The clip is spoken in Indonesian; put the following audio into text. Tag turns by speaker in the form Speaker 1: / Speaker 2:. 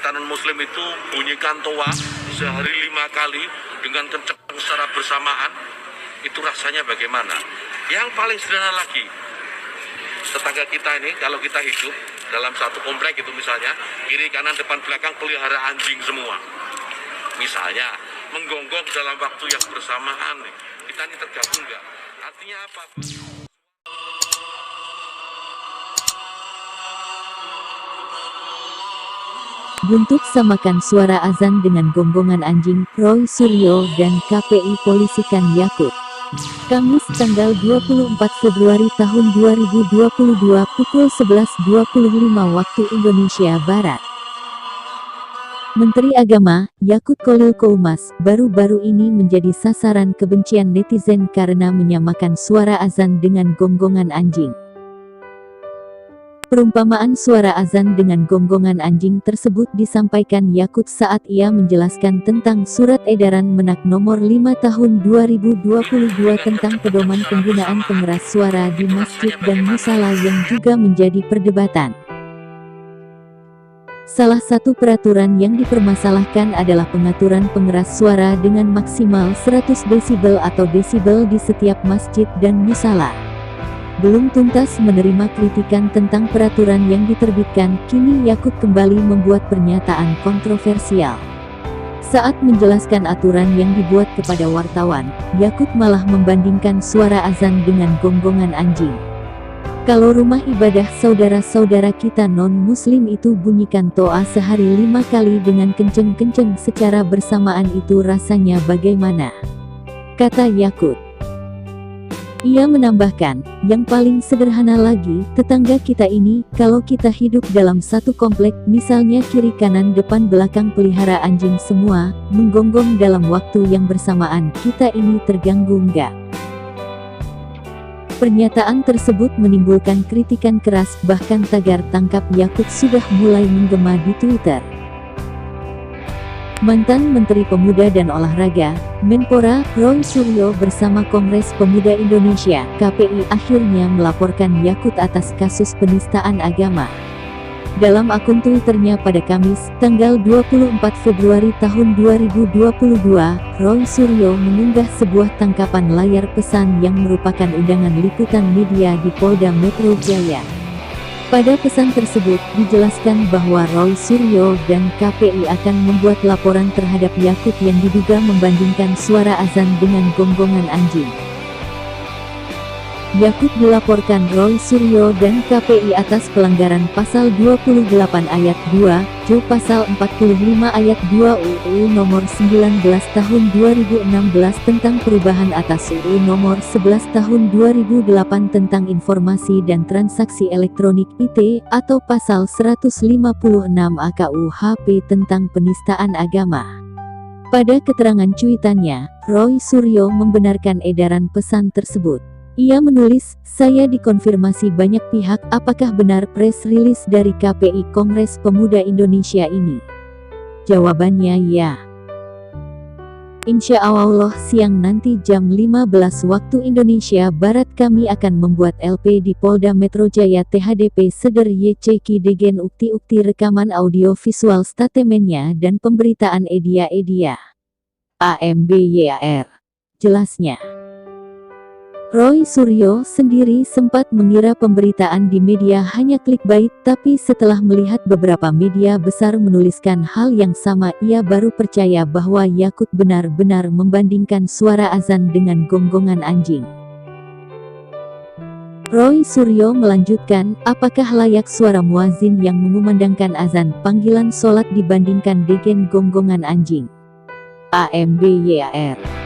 Speaker 1: kita non-muslim itu bunyikan toa sehari 5 kali dengan kencang secara bersamaan, itu rasanya bagaimana? Yang paling sederhana lagi, tetangga kita ini kalau kita hidup dalam satu komplek itu misalnya, kiri kanan depan belakang pelihara anjing semua. Misalnya, menggonggong dalam waktu yang bersamaan, kita ini tergabung nggak? Artinya apa?
Speaker 2: Buntut samakan suara azan dengan gonggongan anjing, Roy Suryo dan KPI polisikan Yakut. Kamis tanggal 24 Februari tahun 2022 pukul 11.25 waktu Indonesia Barat. Menteri Agama, Yakut Kholil Koumas, baru-baru ini menjadi sasaran kebencian netizen karena menyamakan suara azan dengan gonggongan anjing. Perumpamaan suara azan dengan gonggongan anjing tersebut disampaikan Yakut saat ia menjelaskan tentang Surat Edaran Menak Nomor 5 Tahun 2022 tentang pedoman penggunaan pengeras suara di masjid dan musala yang juga menjadi perdebatan. Salah satu peraturan yang dipermasalahkan adalah pengaturan pengeras suara dengan maksimal 100 desibel atau desibel di setiap masjid dan musala. Belum tuntas menerima kritikan tentang peraturan yang diterbitkan, kini Yakut kembali membuat pernyataan kontroversial. Saat menjelaskan aturan yang dibuat kepada wartawan, Yakut malah membandingkan suara azan dengan gonggongan anjing. Kalau rumah ibadah saudara-saudara kita non-muslim itu bunyikan toa sehari 5 kali dengan kenceng-kenceng secara bersamaan, itu rasanya bagaimana? Kata Yakut. Ia menambahkan, yang paling sederhana lagi, tetangga kita ini, kalau kita hidup dalam satu komplek, misalnya kiri kanan depan belakang pelihara anjing semua, menggonggong dalam waktu yang bersamaan, kita ini terganggu nggak? Pernyataan tersebut menimbulkan kritikan keras, bahkan tagar tangkap Yakut sudah mulai menggema di Twitter. Mantan Menteri Pemuda dan Olahraga, Menpora, Roy Suryo bersama Kongres Pemuda Indonesia, KPI akhirnya melaporkan Yakut atas kasus penistaan agama. Dalam akun Twitternya pada Kamis, tanggal 24 Februari tahun 2022, Roy Suryo mengunggah sebuah tangkapan layar pesan yang merupakan undangan liputan media di Polda Metro Jaya. Pada pesan tersebut, dijelaskan bahwa Roy Suryo dan KPI akan membuat laporan terhadap Yakut yang diduga membandingkan suara azan dengan gonggongan anjing. Yakut dilaporkan Roy Suryo dan KPI atas pelanggaran Pasal 28 Ayat 2, J Pasal 45 Ayat 2 UU Nomor 19 Tahun 2016 tentang perubahan atas UU Nomor 11 Tahun 2008 tentang Informasi dan Transaksi Elektronik (IT) atau Pasal 156 AKUHP tentang penistaan agama. Pada keterangan cuitannya, Roy Suryo membenarkan edaran pesan tersebut. Ia menulis, "Saya dikonfirmasi banyak pihak, apakah benar press release dari KPI Kongres Pemuda Indonesia ini?" Jawabannya ya. Insya Allah siang nanti jam 15 waktu Indonesia Barat kami akan membuat LP di Polda Metro Jaya THDP Seder YCK Degen ukti-ukti rekaman audio visual statementnya dan pemberitaan edia AMBYAR. Jelasnya. Roy Suryo sendiri sempat mengira pemberitaan di media hanya clickbait, tapi setelah melihat beberapa media besar menuliskan hal yang sama, ia baru percaya bahwa Yakut benar-benar membandingkan suara azan dengan gonggongan anjing. Roy Suryo melanjutkan, apakah layak suara muazin yang mengumandangkan azan panggilan sholat dibandingkan degen gonggongan anjing? AMBYAR.